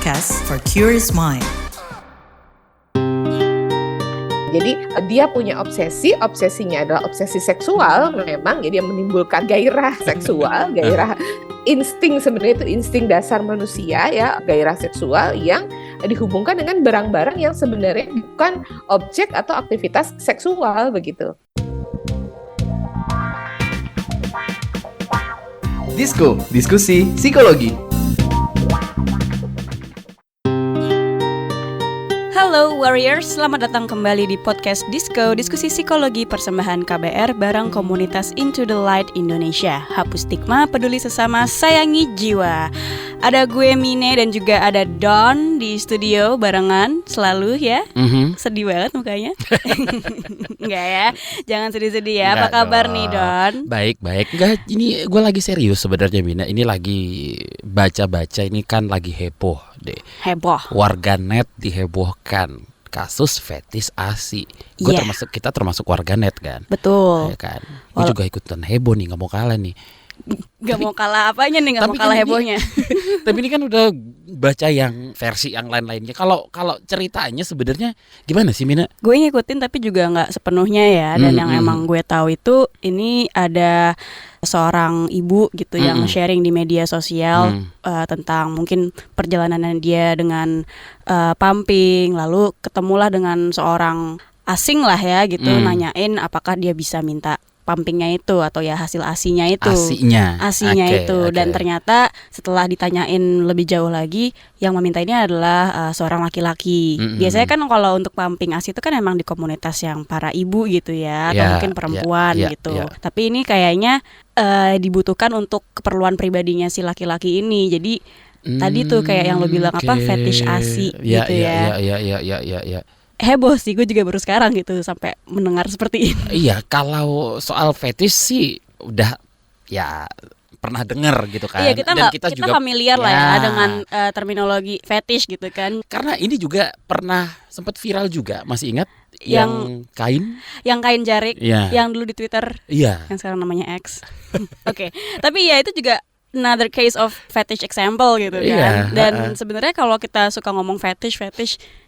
podcast for curious mind. Jadi dia punya obsesinya adalah obsesi seksual memang, jadi yang menimbulkan gairah seksual, gairah insting, sebenarnya itu insting dasar manusia ya, gairah seksual yang dihubungkan dengan barang-barang yang sebenarnya bukan objek atau aktivitas seksual begitu. Disko, diskusi psikologi. Halo Warriors, selamat datang kembali di podcast Disko, diskusi psikologi persembahan KBR bareng komunitas Into the Light Indonesia. Hapus stigma, peduli sesama, sayangi jiwa. Ada gue Mine dan juga ada Don di studio barengan selalu ya. Sedih banget mukanya. Enggak ya, jangan sedih-sedih ya. Apa kabar nih Don? Baik. Enggak, ini gue lagi serius sebenarnya Mina. Ini lagi baca-baca, ini kan lagi heboh deh. Heboh. Warganet dihebohkan kasus fetis ASI. Kita termasuk warganet kan. Betul. Ya kan. Gue juga ikutan heboh nih, nggak mau kalah nih. Gak mau kalah apanya nih, gak mau kalah hebohnya. Tapi ini kan udah baca yang versi yang lain-lainnya. Kalau ceritanya sebenarnya gimana sih Mina? Gue ngikutin tapi juga gak sepenuhnya ya. Dan yang emang gue tahu itu ini ada seorang ibu gitu yang sharing di media sosial tentang mungkin perjalanan dia dengan pumping. Lalu ketemulah dengan seorang asing lah ya gitu, nanyain apakah dia bisa minta pumpingnya itu atau ya hasil ASI-nya itu. ASI-nya itu. Dan ternyata setelah ditanyain lebih jauh lagi, yang meminta ini adalah seorang laki-laki. Biasanya kan kalau untuk pumping ASI itu kan emang di komunitas yang para ibu gitu ya, atau mungkin perempuan gitu. Tapi ini kayaknya dibutuhkan untuk keperluan pribadinya si laki-laki ini. Jadi tadi tuh kayak yang lo bilang fetish ASI gitu ya. Iya. Heboh sih, gue juga baru sekarang gitu sampai mendengar seperti ini. Iya, kalau soal fetish sih udah ya pernah dengar gitu kan. Iya, Dan kita juga familiar lah ya dengan terminologi fetish gitu kan. Karena ini juga pernah sempat viral juga, masih ingat yang kain jarik yang dulu di Twitter, yang sekarang namanya X. Oke. Tapi ya itu juga another case of fetish example gitu kan. Dan sebenarnya kalau kita suka ngomong fetish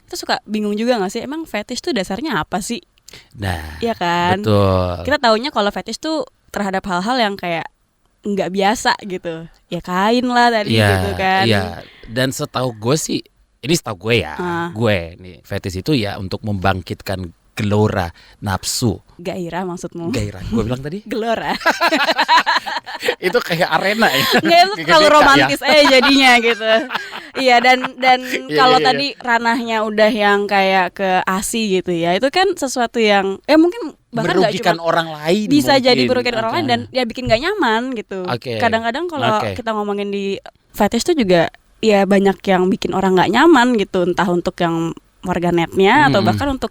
kita suka bingung juga nggak sih, emang fetish tuh dasarnya apa sih? Nah, iya kan. Betul. Kita taunya kalau fetish tuh terhadap hal-hal yang kayak nggak biasa gitu. Ya kain lah tadi gitu kan. Iya. Dan setahu gue sih, ini setahu gue ya, gue nih fetish itu ya untuk membangkitkan gelora nafsu. Gairah maksudmu? Gairah, gue bilang tadi? Gelora. Itu kayak arena ya. Nggak, itu terlalu romantis aja jadinya gitu. Iya, dan kalau tadi ranahnya udah yang kayak ke ASI gitu ya, itu kan sesuatu yang mungkin bahkan merugikan orang lain. Bisa jadi merugikan orang lain dan ya bikin gak nyaman gitu. Kadang-kadang kalau kita ngomongin di fetish tuh juga ya banyak yang bikin orang gak nyaman gitu, entah untuk yang warganetnya atau bahkan untuk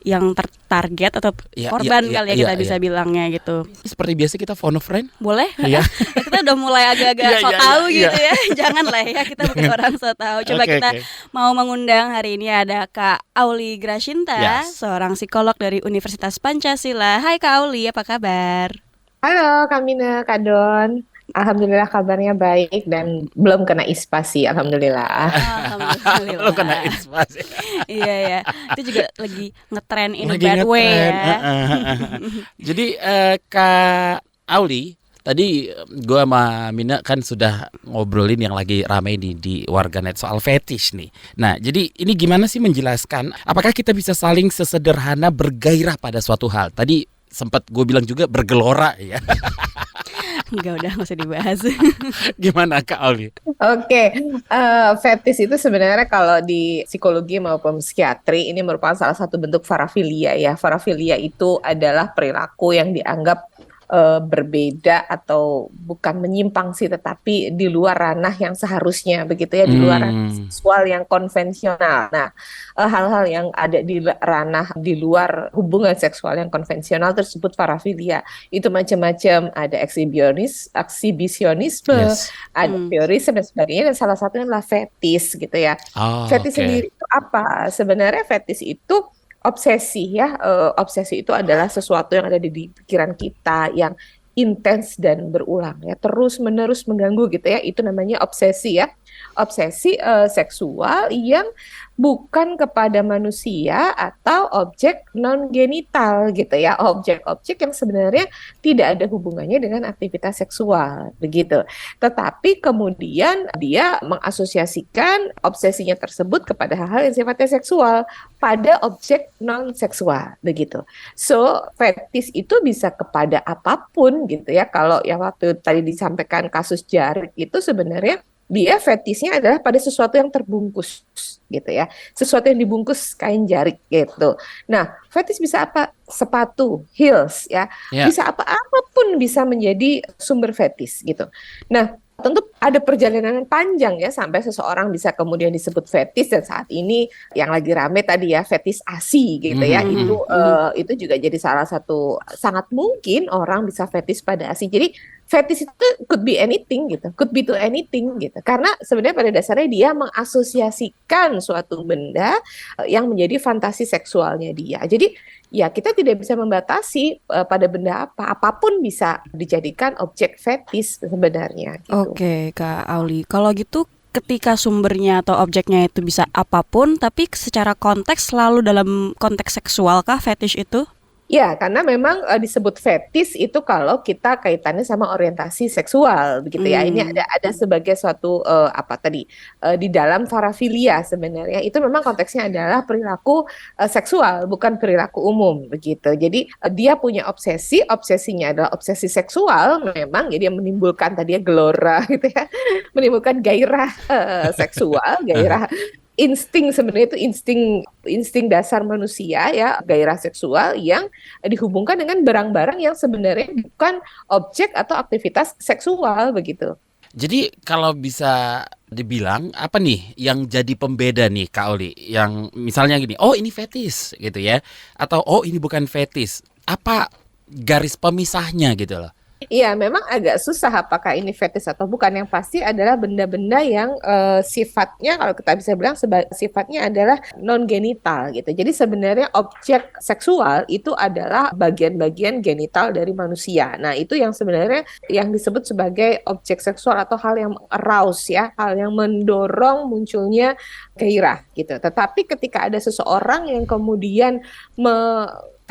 yang tertarget atau korban kali ya kita bisa bilangnya gitu. Seperti biasa kita phone a friend. Boleh? Kita udah mulai agak-agak so tahu gitu ya. Jangan lah ya, kita bukan orang so tahu. Coba kita mau mengundang hari ini ada Kak Aulie Grashinta, seorang psikolog dari Universitas Pancasila. Hai Kak Aulie, apa kabar? Halo Kak Mina, Kak Don. Alhamdulillah kabarnya baik dan belum kena ISPA sih, alhamdulillah. Belum kena ISPA sih. Iya. Itu juga lagi ngetren in a bad way ya. Jadi Kak Aulie, tadi gue sama Mina kan sudah ngobrolin yang lagi ramai di warganet soal fetish nih. Nah, jadi ini gimana sih menjelaskan apakah kita bisa saling sesederhana bergairah pada suatu hal? Tadi sempat gue bilang juga bergelora ya. Enggak, udah gak usah dibahas. Gimana Kak Aulie? Oke, fetish itu sebenarnya kalau di psikologi maupun psikiatri ini merupakan salah satu bentuk parafilia ya. Parafilia itu adalah perilaku yang dianggap berbeda atau bukan menyimpang sih, tetapi di luar ranah yang seharusnya begitu ya, di luar ranah seksual yang konvensional. Nah, hal-hal yang ada di ranah di luar hubungan seksual yang konvensional tersebut parafilia. Itu macam-macam, ada eksibisionisme, ada teorisme dan sebagainya, dan salah satunya adalah fetish gitu ya. Fetish sendiri itu apa? Sebenarnya fetish itu obsesi ya, obsesi itu adalah sesuatu yang ada di pikiran kita yang intens dan berulang ya, terus menerus mengganggu gitu ya, itu namanya obsesi ya. Obsesi seksual yang bukan kepada manusia atau objek non genital gitu ya, objek-objek yang sebenarnya tidak ada hubungannya dengan aktivitas seksual begitu. Tetapi kemudian dia mengasosiasikan obsesinya tersebut kepada hal-hal yang sifatnya seksual pada objek non seksual begitu. So, fetis itu bisa kepada apapun gitu ya. Kalau yang waktu tadi disampaikan kasus jarik itu sebenarnya dia fetisnya adalah pada sesuatu yang terbungkus gitu ya. Sesuatu yang dibungkus kain jarik gitu. Nah, fetis bisa apa? Sepatu, heels ya. Ya. Bisa apapun bisa menjadi sumber fetis gitu. Nah, tentu ada perjalanan panjang ya sampai seseorang bisa kemudian disebut fetis, dan saat ini yang lagi rame tadi ya fetis ASI gitu ya. Itu juga jadi salah satu, sangat mungkin orang bisa fetis pada ASI. Jadi fetis itu could be anything gitu, could be to anything gitu. Karena sebenarnya pada dasarnya dia mengasosiasikan suatu benda yang menjadi fantasi seksualnya dia. Jadi ya kita tidak bisa membatasi pada benda apapun bisa dijadikan objek fetis sebenarnya gitu. Oke, Kak Auli. Kalau gitu ketika sumbernya atau objeknya itu bisa apapun, tapi secara konteks selalu dalam konteks seksual kah fetish itu? Ya, karena memang disebut fetis itu kalau kita kaitannya sama orientasi seksual, begitu ya. Ini ada sebagai suatu di dalam parafilia sebenarnya itu memang konteksnya adalah perilaku seksual, bukan perilaku umum, begitu. Jadi dia punya obsesi, obsesinya adalah obsesi seksual, memang jadi yang menimbulkan tadi ya gelora, gitu ya, menimbulkan gairah seksual, gairah insting, sebenarnya itu insting dasar manusia ya, gairah seksual yang dihubungkan dengan barang-barang yang sebenarnya bukan objek atau aktivitas seksual begitu. Jadi kalau bisa dibilang apa nih yang jadi pembeda nih Kak Oli? Yang misalnya gini, oh ini fetis gitu ya, atau oh ini bukan fetis. Apa garis pemisahnya gitu loh? Iya, memang agak susah apakah ini fetis atau bukan. Yang pasti adalah benda-benda yang sifatnya, kalau kita bisa bilang sifatnya adalah non genital gitu. Jadi sebenarnya objek seksual itu adalah bagian-bagian genital dari manusia. Nah, itu yang sebenarnya yang disebut sebagai objek seksual atau hal yang arouse ya, hal yang mendorong munculnya gairah gitu. Tetapi ketika ada seseorang yang kemudian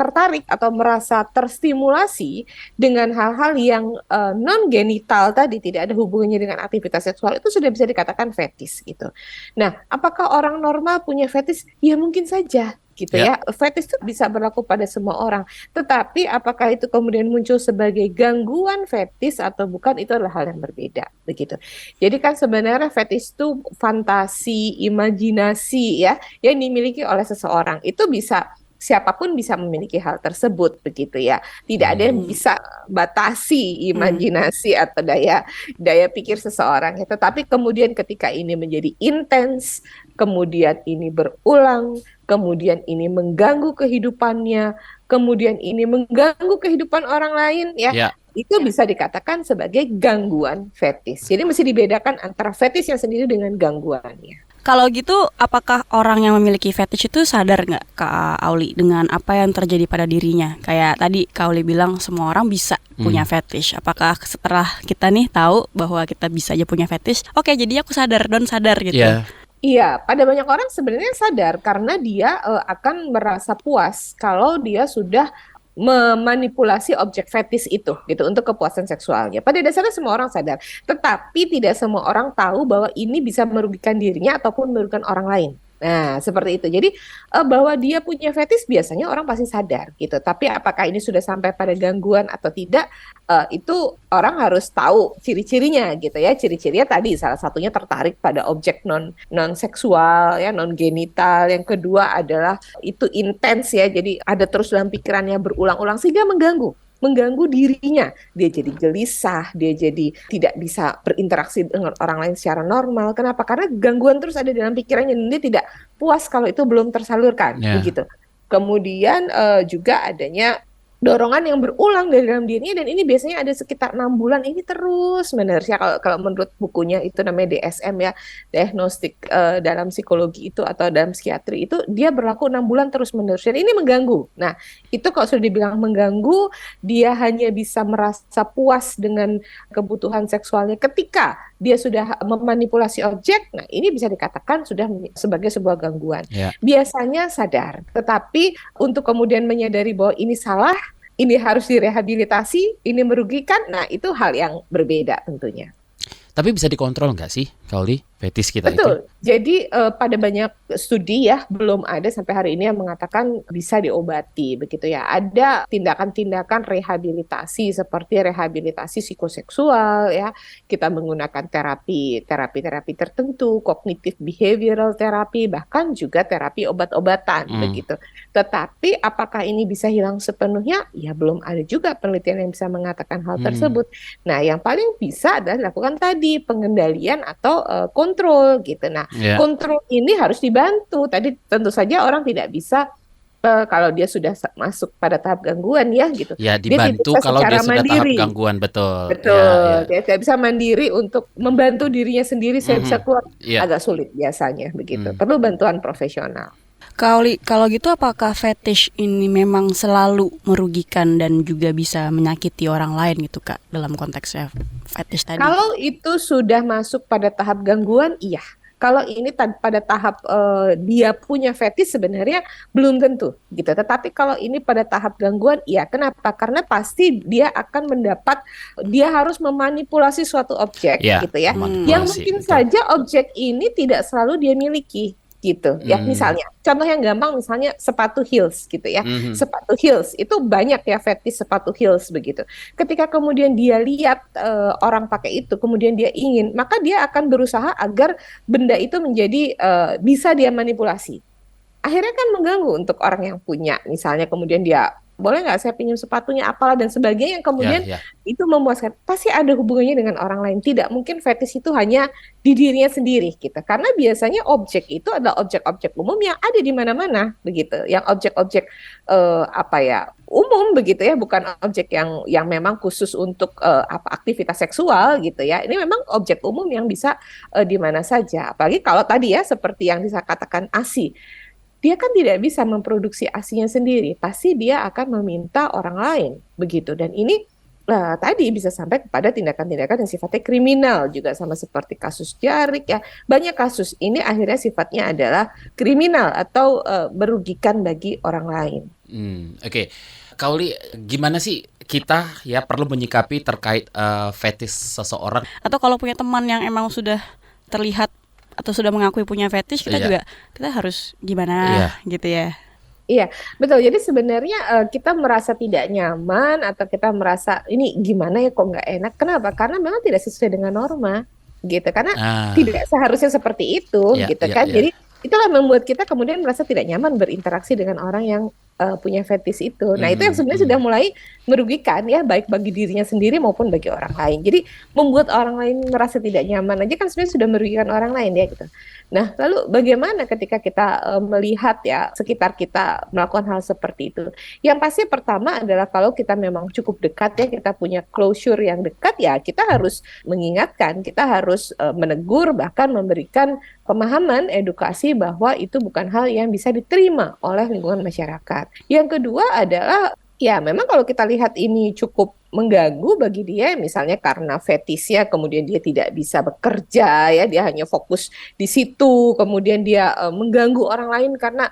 tertarik atau merasa terstimulasi dengan hal-hal yang non genital tadi, tidak ada hubungannya dengan aktivitas seksual, itu sudah bisa dikatakan fetis gitu. Nah, apakah orang normal punya fetis? Ya mungkin saja gitu ya. Fetis itu bisa berlaku pada semua orang. Tetapi apakah itu kemudian muncul sebagai gangguan fetis atau bukan, itu adalah hal yang berbeda begitu. Jadi kan sebenarnya fetis itu fantasi, imajinasi ya yang dimiliki oleh seseorang. Itu bisa, siapapun bisa memiliki hal tersebut begitu ya. Tidak ada yang bisa batasi imajinasi atau daya pikir seseorang ya. Tetapi kemudian ketika ini menjadi intens, kemudian ini berulang, kemudian ini mengganggu kehidupannya, kemudian ini mengganggu kehidupan orang lain ya. Itu bisa dikatakan sebagai gangguan fetis. Jadi mesti dibedakan antara fetisnya sendiri dengan gangguannya. Kalau gitu, apakah orang yang memiliki fetish itu sadar nggak, Kak Auli, dengan apa yang terjadi pada dirinya? Kayak tadi Kak Auli bilang semua orang bisa punya fetish. Apakah setelah kita nih tahu bahwa kita bisa aja punya fetish, oke jadi aku sadar, don sadar gitu? Iya, pada banyak orang sebenarnya sadar karena dia akan merasa puas kalau dia sudah memanipulasi objek fetis itu gitu untuk kepuasan seksualnya. Pada dasarnya semua orang sadar, tetapi tidak semua orang tahu bahwa ini bisa merugikan dirinya ataupun merugikan orang lain. Nah, seperti itu. Jadi bahwa dia punya fetis biasanya orang pasti sadar gitu. Tapi apakah ini sudah sampai pada gangguan atau tidak, itu orang harus tahu ciri-cirinya gitu ya. Ciri-cirinya tadi salah satunya tertarik pada objek non seksual ya, non genital. Yang kedua adalah itu intens ya. Jadi ada terus dalam pikirannya berulang-ulang sehingga mengganggu dirinya. Dia jadi gelisah, dia jadi tidak bisa berinteraksi dengan orang lain secara normal. Kenapa? Karena gangguan terus ada dalam pikirannya dan dia tidak puas kalau itu belum tersalurkan, begitu. Kemudian juga adanya dorongan yang berulang dari dalam dirinya, dan ini biasanya ada sekitar 6 bulan ini terus menerus ya, kalau menurut bukunya itu namanya DSM ya, diagnostik dalam psikologi itu atau dalam psikiatri itu dia berlaku 6 bulan terus menerus dan ini mengganggu. Nah itu kalau sudah dibilang mengganggu, dia hanya bisa merasa puas dengan kebutuhan seksualnya ketika dia sudah memanipulasi objek. Nah ini bisa dikatakan sudah sebagai sebuah gangguan. Ya. Biasanya sadar, tetapi untuk kemudian menyadari bahwa ini salah, ini harus direhabilitasi, ini merugikan, nah itu hal yang berbeda tentunya. Tapi bisa dikontrol nggak sih, Kauli, fetis kita itu? Betul. Jadi pada banyak studi ya belum ada sampai hari ini yang mengatakan bisa diobati begitu ya. Ada tindakan-tindakan rehabilitasi seperti rehabilitasi psikoseksual ya. Kita menggunakan terapi tertentu, cognitive behavioral therapy, bahkan juga terapi obat-obatan begitu. Tetapi apakah ini bisa hilang sepenuhnya? Ya belum ada juga penelitian yang bisa mengatakan hal tersebut. Nah, yang paling bisa adalah dilakukan tadi pengendalian atau kontrol gitu. Nah, kontrol ini harus dibantu. Tadi tentu saja orang tidak bisa kalau dia sudah masuk pada tahap gangguan ya gitu. Ya dibantu kalau dia sudah tahap gangguan, betul. Betul. Dia tidak bisa mandiri untuk membantu dirinya sendiri. Saya bisa keluar agak sulit biasanya begitu. Perlu bantuan profesional. Kalau gitu apakah fetish ini memang selalu merugikan dan juga bisa menyakiti orang lain gitu Kak dalam konteks fetish tadi? Kalau itu sudah masuk pada tahap gangguan, iya. Kalau ini pada tahap dia punya fetish sebenarnya belum tentu gitu. Tetapi kalau ini pada tahap gangguan, iya. Kenapa? Karena pasti dia akan dia harus memanipulasi suatu objek gitu ya. Yang mungkin saja objek ini tidak selalu dia miliki. Gitu ya, misalnya contoh yang gampang misalnya sepatu heels gitu ya. Sepatu heels itu banyak ya fetish sepatu heels begitu. Ketika kemudian dia lihat orang pakai itu kemudian dia ingin, maka dia akan berusaha agar benda itu menjadi bisa dia manipulasi. Akhirnya kan mengganggu untuk orang yang punya, misalnya kemudian dia boleh nggak saya pinjam sepatunya apalah dan sebagainya yang kemudian itu memuaskan. Pasti ada hubungannya dengan orang lain. Tidak mungkin fetish itu hanya di dirinya sendiri gitu. Karena biasanya objek itu adalah objek-objek umum yang ada di mana-mana begitu. Yang objek-objek umum begitu ya, bukan objek yang memang khusus untuk aktivitas seksual gitu ya. Ini memang objek umum yang bisa di mana saja. Apalagi kalau tadi ya seperti yang dikatakan ASI. Dia kan tidak bisa memproduksi ASI-nya sendiri, pasti dia akan meminta orang lain, begitu. Dan ini tadi bisa sampai kepada tindakan-tindakan yang sifatnya kriminal, juga sama seperti kasus Jarik ya. Banyak kasus ini akhirnya sifatnya adalah kriminal atau merugikan bagi orang lain. Oke. Kauli, gimana sih kita ya perlu menyikapi terkait fetish seseorang? Atau kalau punya teman yang emang sudah terlihat atau sudah mengakui punya fetish, kita harus gimana gitu ya. Iya, betul. Jadi sebenarnya kita merasa tidak nyaman atau kita merasa ini gimana ya kok nggak enak. Kenapa? Karena memang tidak sesuai dengan norma gitu. Karena tidak seharusnya seperti itu gitu kan. Jadi itulah membuat kita kemudian merasa tidak nyaman berinteraksi dengan orang yang punya fetish itu. Nah itu yang sebenarnya sudah mulai merugikan ya, baik bagi dirinya sendiri maupun bagi orang lain. Jadi membuat orang lain merasa tidak nyaman aja kan sebenarnya sudah merugikan orang lain ya gitu. Nah lalu bagaimana ketika kita melihat ya sekitar kita melakukan hal seperti itu? Yang pasti pertama adalah kalau kita memang cukup dekat ya, kita punya closure yang dekat ya, kita harus mengingatkan, kita harus menegur, bahkan memberikan pemahaman, edukasi bahwa itu bukan hal yang bisa diterima oleh lingkungan masyarakat. Yang kedua adalah ya memang kalau kita lihat ini cukup mengganggu bagi dia, misalnya karena fetishnya kemudian dia tidak bisa bekerja ya, dia hanya fokus di situ, kemudian dia mengganggu orang lain karena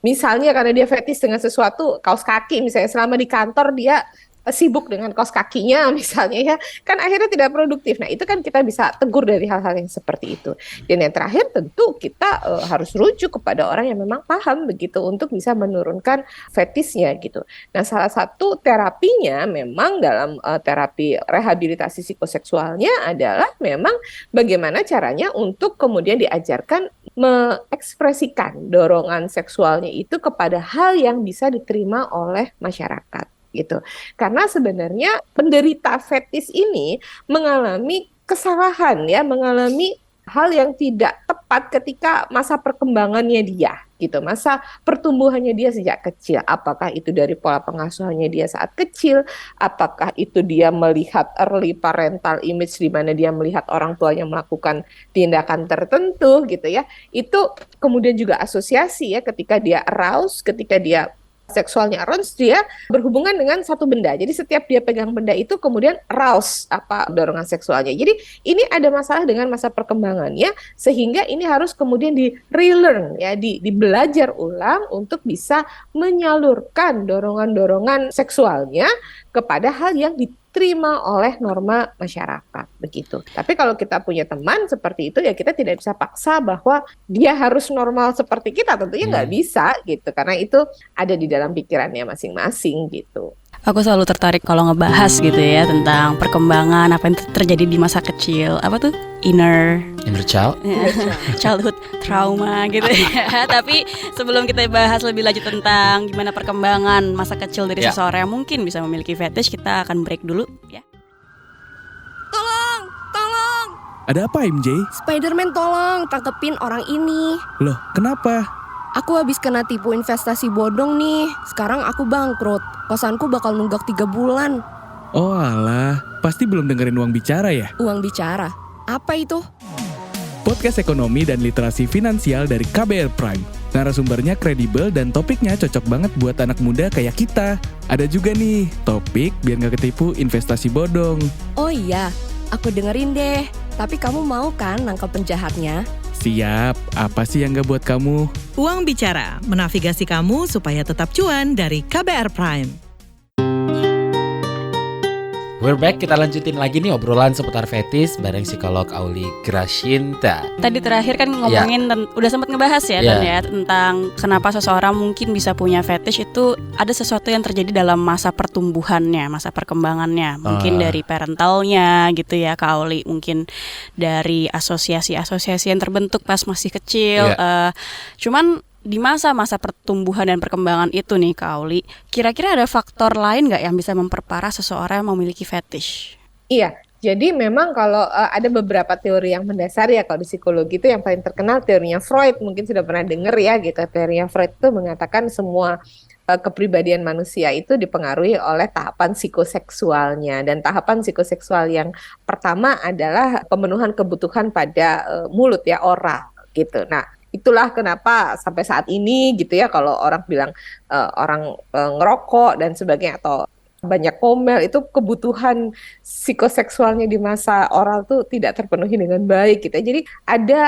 misalnya karena dia fetish dengan sesuatu, kaos kaki misalnya, selama di kantor dia sibuk dengan kaos kakinya misalnya ya, kan akhirnya tidak produktif. Nah itu kan kita bisa tegur dari hal-hal yang seperti itu. Dan yang terakhir tentu kita harus rujuk kepada orang yang memang paham begitu untuk bisa menurunkan fetishnya gitu. Nah salah satu terapinya memang dalam terapi rehabilitasi psikoseksualnya adalah memang bagaimana caranya untuk kemudian diajarkan mengekspresikan dorongan seksualnya itu kepada hal yang bisa diterima oleh masyarakat gitu. Karena sebenarnya penderita fetish ini mengalami kesalahan ya, mengalami hal yang tidak tepat tepat ketika masa perkembangannya dia gitu, masa pertumbuhannya dia sejak kecil. Apakah itu dari pola pengasuhannya dia saat kecil, apakah itu dia melihat early parental image di mana dia melihat orang tuanya melakukan tindakan tertentu gitu ya. Itu kemudian juga asosiasi ya, ketika dia aroused, ketika dia seksualnya aroused, dia berhubungan dengan satu benda. Jadi setiap dia pegang benda itu kemudian aroused dorongan seksualnya. Jadi ini ada masalah dengan masa perkembangannya, sehingga ini harus kemudian di relearn ya, dibelajar ulang untuk bisa menyalurkan dorongan-dorongan seksualnya kepada hal yang diterima oleh norma masyarakat begitu. Tapi kalau kita punya teman seperti itu ya, kita tidak bisa paksa bahwa dia harus normal seperti kita, tentunya nggak bisa gitu, karena itu ada di dalam pikirannya masing-masing gitu. Aku selalu tertarik kalau ngebahas gitu ya tentang perkembangan apa yang terjadi di masa kecil, apa tuh inner child, childhood trauma gitu ya. Tapi sebelum kita bahas lebih lanjut tentang gimana perkembangan masa kecil dari seseorang yang mungkin bisa memiliki fetish, kita akan break dulu ya. Tolong! Ada apa MJ? Spider-Man tolong tangkepin orang ini. Loh, kenapa? Aku habis kena tipu investasi bodong nih. Sekarang aku bangkrut. Kosanku bakal nunggak 3 bulan. Oh alah, pasti belum dengerin Uang Bicara ya? Uang Bicara? Apa itu? Podcast ekonomi dan literasi finansial dari KBR Prime. Narasumbernya kredibel dan topiknya cocok banget buat anak muda kayak kita. Ada juga nih, topik biar gak ketipu investasi bodong. Oh iya, aku dengerin deh. Tapi kamu mau kan nangkep penjahatnya? Siap, apa sih yang gak buat kamu? Uang Bicara, menavigasi kamu supaya tetap cuan dari KBR Prime. We're back, kita lanjutin lagi nih obrolan seputar fetis bareng psikolog Auli Grashinta. Tadi terakhir kan ngomongin udah sempat ngebahas ya Tan ya, tentang kenapa seseorang mungkin bisa punya fetish. Itu ada sesuatu yang terjadi dalam masa pertumbuhannya, masa perkembangannya. Mungkin dari parentalnya gitu ya Kak Auli, mungkin dari asosiasi-asosiasi yang terbentuk pas masih kecil. Cuman di masa-masa pertumbuhan dan perkembangan itu nih Kak Auli, kira-kira ada faktor lain nggak yang bisa memperparah seseorang yang memiliki fetish? Iya, jadi memang kalau ada beberapa teori yang mendasar ya kalau di psikologi, itu yang paling terkenal teorinya Freud, mungkin sudah pernah dengar ya gitu. Teorinya Freud itu mengatakan semua kepribadian manusia itu dipengaruhi oleh tahapan psikoseksualnya, dan tahapan psikoseksual yang pertama adalah pemenuhan kebutuhan pada mulut ya, oral gitu. Nah, itulah kenapa sampai saat ini gitu ya, kalau orang bilang orang ngerokok dan sebagainya atau banyak ngomel, itu kebutuhan psikoseksualnya di masa oral tuh tidak terpenuhi dengan baik gitu. Jadi ada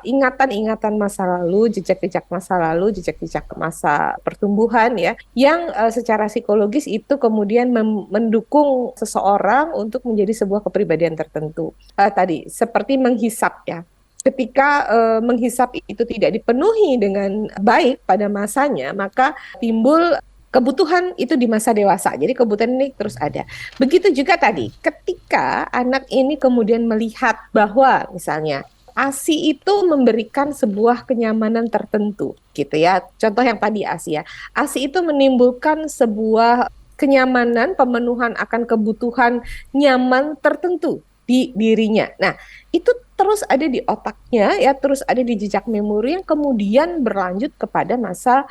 ingatan-ingatan masa lalu, jejak-jejak masa lalu, jejak-jejak masa pertumbuhan ya, yang secara psikologis itu kemudian mendukung seseorang untuk menjadi sebuah kepribadian tertentu. Tadi seperti menghisap ya. Ketika menghisap itu tidak dipenuhi dengan baik pada masanya, maka timbul kebutuhan itu di masa dewasa. Jadi kebutuhan ini terus ada. Begitu juga tadi, ketika anak ini kemudian melihat bahwa misalnya ASI itu memberikan sebuah kenyamanan tertentu, gitu ya. Contoh yang tadi ASI ya. ASI itu menimbulkan sebuah kenyamanan, pemenuhan akan kebutuhan nyaman tertentu di dirinya. Nah, itu terus ada di otaknya ya, terus ada di jejak memori yang kemudian berlanjut kepada masa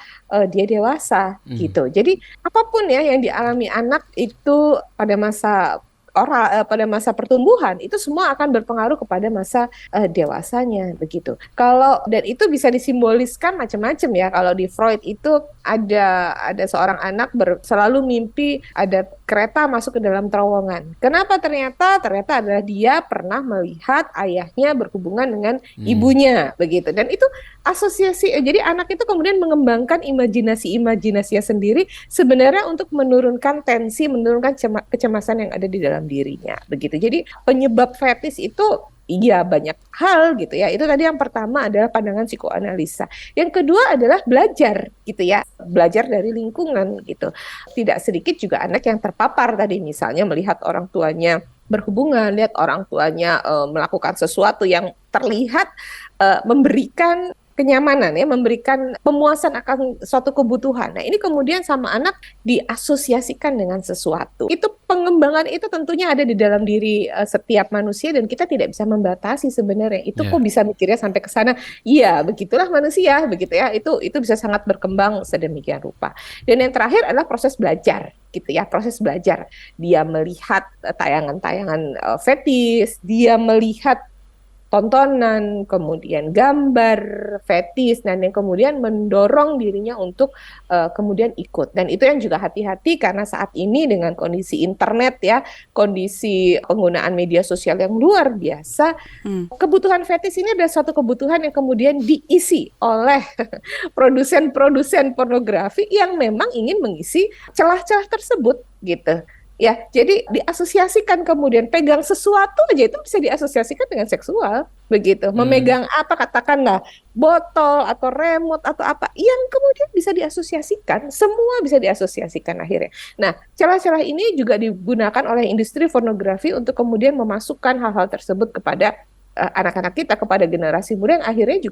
dia dewasa gitu. Jadi apapun ya yang dialami anak itu pada masa pada masa pertumbuhan, itu semua akan berpengaruh kepada masa dewasanya begitu. Dan itu bisa disimboliskan macam-macam ya. Kalau di Freud itu ada seorang anak selalu mimpi ada kereta masuk ke dalam terowongan. Kenapa? Ternyata adalah dia pernah melihat ayahnya berhubungan dengan ibunya begitu. Dan itu asosiasi, jadi anak itu kemudian mengembangkan imajinasinya sendiri sebenarnya untuk menurunkan tensi, menurunkan kecemasan yang ada di dalam dirinya begitu. Jadi penyebab fetis itu iya banyak hal gitu ya. Itu tadi yang pertama adalah pandangan psikoanalisa. Yang kedua adalah belajar gitu ya. Belajar dari lingkungan gitu. Tidak sedikit juga anak yang terpapar tadi, misalnya melihat orang tuanya berhubungan, lihat orang tuanya melakukan sesuatu yang terlihat memberikan kenyamanan ya, memberikan pemuasan akan suatu kebutuhan. Nah, ini kemudian sama anak diasosiasikan dengan sesuatu. Itu pengembangan itu tentunya ada di dalam diri setiap manusia dan kita tidak bisa membatasi sebenarnya. Itu kok bisa mikirnya sampai ke sana? Iya, begitulah manusia, begitu ya. Itu bisa sangat berkembang sedemikian rupa. Dan yang terakhir adalah proses belajar gitu ya, proses belajar. Dia melihat tayangan-tayangan fetis, dia melihat tontonan, kemudian gambar fetis, dan yang kemudian mendorong dirinya untuk kemudian ikut. Dan itu yang juga hati-hati karena saat ini dengan kondisi internet ya, kondisi penggunaan media sosial yang luar biasa, kebutuhan fetis ini adalah suatu kebutuhan yang kemudian diisi oleh produsen-produsen pornografi yang memang ingin mengisi celah-celah tersebut gitu. Ya, jadi diasosiasikan kemudian pegang sesuatu aja itu bisa diasosiasikan dengan seksual, begitu. Memegang apa katakanlah botol atau remote atau apa yang kemudian bisa diasosiasikan, semua bisa diasosiasikan akhirnya. Nah, celah-celah ini juga digunakan oleh industri pornografi untuk kemudian memasukkan hal-hal tersebut kepada anak-anak kita, kepada generasi muda yang akhirnya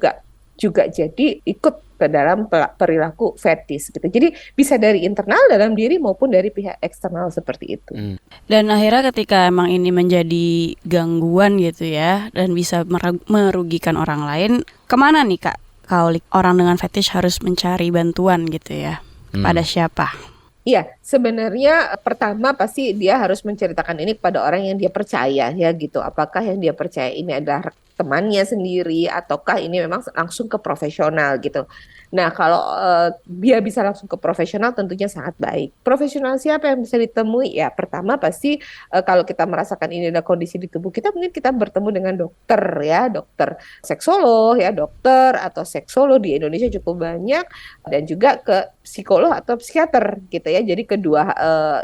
juga jadi ikut ke dalam perilaku fetis gitu. Jadi bisa dari internal dalam diri maupun dari pihak eksternal seperti itu. Dan akhirnya ketika emang ini menjadi gangguan gitu ya dan bisa merugikan orang lain, kemana nih Kak Aulie orang dengan fetish harus mencari bantuan gitu ya? Pada siapa? Iya, sebenarnya pertama pasti dia harus menceritakan ini kepada orang yang dia percaya ya gitu. Apakah yang dia percaya ini adalah temannya sendiri ataukah ini memang langsung ke profesional gitu. Nah, kalau dia bisa langsung ke profesional tentunya sangat baik. Profesional siapa yang bisa ditemui? Ya, pertama pasti kalau kita merasakan ini ada kondisi di tubuh kita, mungkin kita bertemu dengan dokter ya, dokter seksolog ya, dokter atau seksolog di Indonesia cukup banyak, dan juga ke psikolog atau psikiater gitu ya. Jadi kedua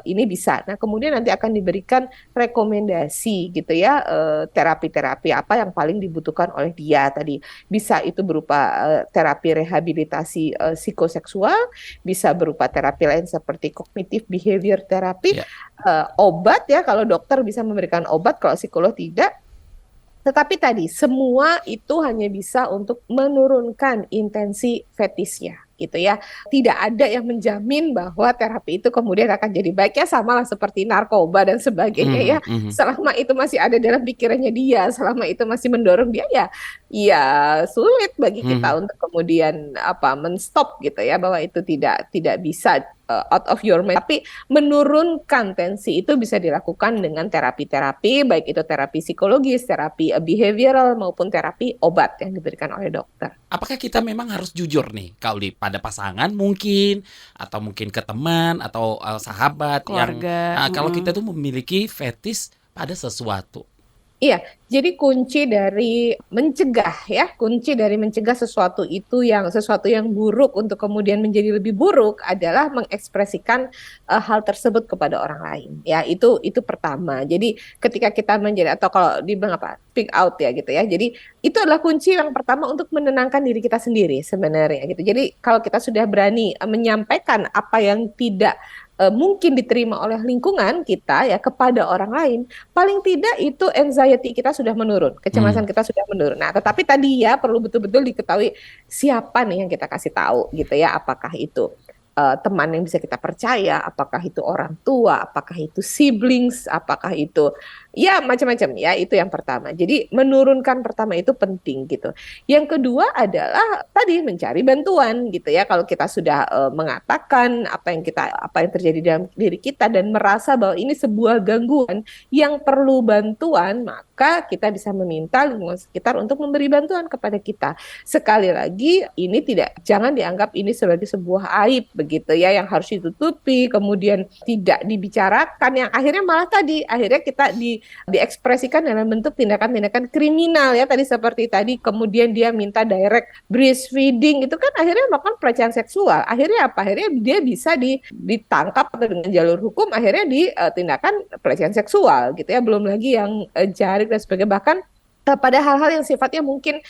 ini bisa. Nah, kemudian nanti akan diberikan rekomendasi gitu ya, terapi-terapi apa yang paling dibutuhkan oleh dia tadi. Bisa itu berupa terapi rehabilitasi psikoseksual, bisa berupa terapi lain seperti cognitive behavior therapy, obat ya, kalau dokter bisa memberikan obat, kalau psikolog tidak. Tetapi tadi semua itu hanya bisa untuk menurunkan intensi fetisnya gitu ya. Tidak ada yang menjamin bahwa terapi itu kemudian akan jadi baik, ya samalah seperti narkoba dan sebagainya ya. Selama itu masih ada dalam pikirannya dia, selama itu masih mendorong dia, ya sulit bagi kita untuk kemudian menstop gitu ya, bahwa itu tidak bisa out of your mind. Tapi menurunkan tensi itu bisa dilakukan dengan terapi-terapi, baik itu terapi psikologis, terapi behavioral maupun terapi obat yang diberikan oleh dokter. Apakah kita memang harus jujur nih, Aulie, pada pasangan mungkin, atau mungkin ke teman atau sahabat keluarga, yang kalau kita tuh memiliki fetis pada sesuatu? Iya, jadi kunci dari mencegah sesuatu yang buruk untuk kemudian menjadi lebih buruk adalah mengekspresikan hal tersebut kepada orang lain. Ya, itu pertama. Jadi ketika kita menjadi, atau kalau dibilang speak out ya gitu ya. Jadi itu adalah kunci yang pertama untuk menenangkan diri kita sendiri sebenarnya gitu. Jadi kalau kita sudah berani menyampaikan apa yang tidak mungkin diterima oleh lingkungan kita ya kepada orang lain, paling tidak itu anxiety kita sudah menurun, kecemasan kita sudah menurun. Nah, tetapi tadi ya perlu betul-betul diketahui siapa nih yang kita kasih tahu gitu ya, apakah itu teman yang bisa kita percaya, apakah itu orang tua, apakah itu siblings, apakah itu ya macam-macam ya, itu yang pertama. Jadi menurunkan pertama itu penting gitu. Yang kedua adalah tadi mencari bantuan gitu ya. Kalau kita sudah mengatakan apa yang terjadi dalam diri kita dan merasa bahwa ini sebuah gangguan yang perlu bantuan, maka kita bisa meminta lingkungan sekitar untuk memberi bantuan kepada kita. Sekali lagi, ini jangan dianggap ini sebagai sebuah aib begitu ya, yang harus ditutupi, kemudian tidak dibicarakan, yang akhirnya malah akhirnya kita diekspresikan dalam bentuk tindakan-tindakan kriminal ya, seperti tadi kemudian dia minta direct breastfeeding, itu kan akhirnya melakukan pelecehan seksual. Akhirnya apa? Akhirnya dia bisa ditangkap atau dengan jalur hukum akhirnya tindakan pelecehan seksual gitu ya, belum lagi yang jarik dan sebagainya, bahkan pada hal-hal yang sifatnya mungkin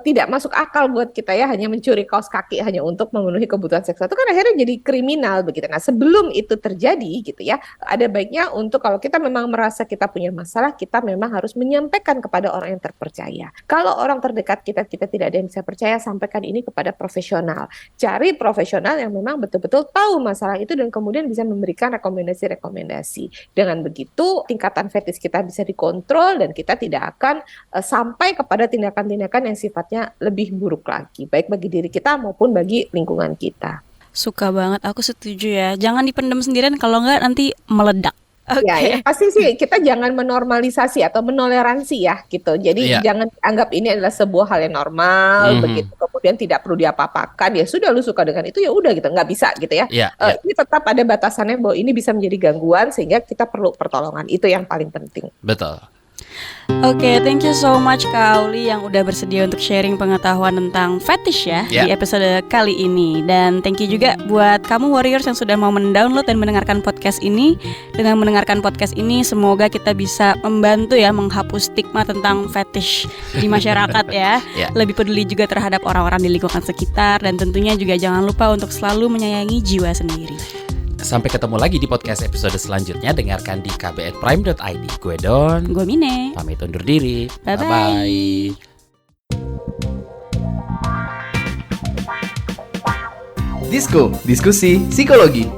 tidak masuk akal buat kita ya, hanya mencuri kaos kaki hanya untuk memenuhi kebutuhan seksual, itu kan akhirnya jadi kriminal begitu. Nah, sebelum itu terjadi gitu ya, ada baiknya untuk kalau kita memang merasa kita punya masalah, kita memang harus menyampaikan kepada orang yang terpercaya. Kalau orang terdekat kita tidak ada yang bisa percaya, sampaikan ini kepada profesional. Cari profesional yang memang betul-betul tahu masalah itu dan kemudian bisa memberikan rekomendasi-rekomendasi. Dengan begitu tingkatan fetis kita bisa dikontrol dan kita tidak akan sampai kepada tindakan-tindakan yang sifatnya lebih buruk lagi, baik bagi diri kita maupun bagi lingkungan kita. Suka banget, aku setuju ya. Jangan dipendam sendirian, kalau nggak nanti meledak. Oke. Ya, pasti sih kita jangan menormalisasi atau menoleransi ya gitu. Jadi jangan anggap ini adalah sebuah hal yang normal, begitu kemudian tidak perlu diapa-apakan. Ya sudah, lu suka dengan itu ya udah gitu, nggak bisa gitu ya. Ini tetap ada batasannya bahwa ini bisa menjadi gangguan sehingga kita perlu pertolongan. Itu yang paling penting. Betul. Oke, thank you so much Kak Auli yang udah bersedia untuk sharing pengetahuan tentang fetish ya di episode kali ini. Dan thank you juga buat kamu warriors yang sudah mau mendownload dan mendengarkan podcast ini. Dengan mendengarkan podcast ini, semoga kita bisa membantu ya menghapus stigma tentang fetish di masyarakat ya. Lebih peduli juga terhadap orang-orang di lingkungan sekitar. Dan tentunya juga jangan lupa untuk selalu menyayangi jiwa sendiri. Sampai ketemu lagi di podcast episode selanjutnya. Dengarkan di kbrprime.id. Gue Don. Gue Mine. Pamit undur diri. Bye-bye. Disko, diskusi psikologi.